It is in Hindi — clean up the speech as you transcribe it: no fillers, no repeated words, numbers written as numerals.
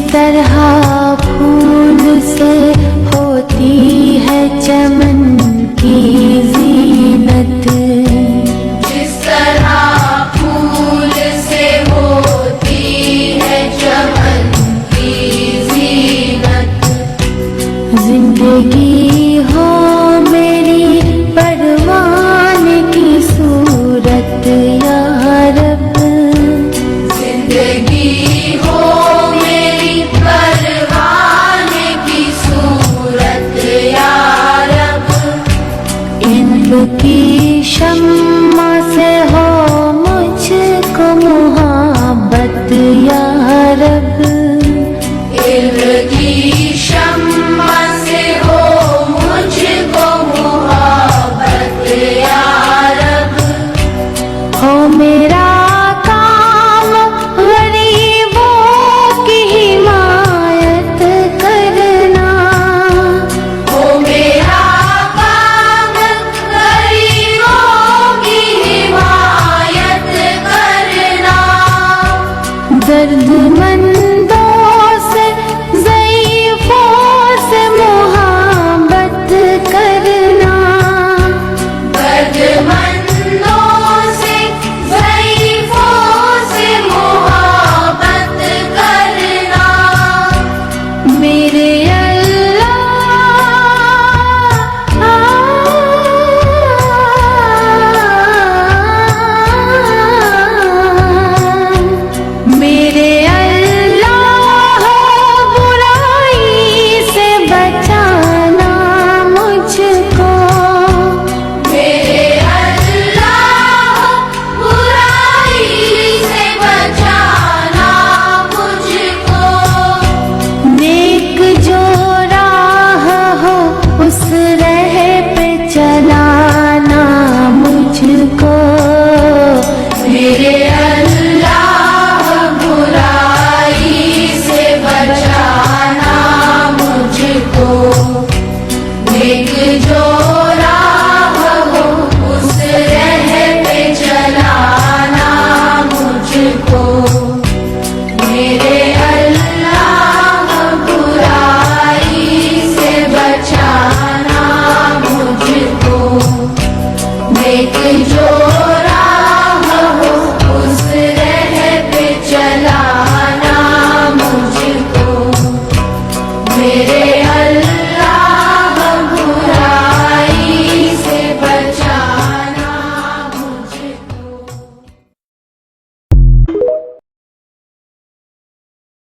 तरह फूल से होती है चमन की जीनत, जिस तरह फूल से होती है चमन की जीनत। जिंदगी हो मेरी परवान की सूरत या रब, जिंदगी हो मेरी परवान की सूरत या रब। इल्म की शम्मा से हो मुझको मुहब्बत या रब, इल्म की शम्मा से हो मुझको मुहब्बत या रब। हो मेरा काम गरीबों की हिमायत करना, हो मेरा काम गरीबों की हिमायत करना। दर्दमंदों से ज़ईफ़ों से मोहब्बत करना, दर्दमंदों से ज़ईफ़ों से मोहब्बत करना। मेरे अल्लाह मेरे अल्लाह बुराई से बचाना मुझको, मेरे अल्लाह बुराई से बचाना मुझको। नेक जो राह हो उस राह पे चलाना मुझको, मेरे अल्लाह बुराई से बचाना मुझको। नेक जो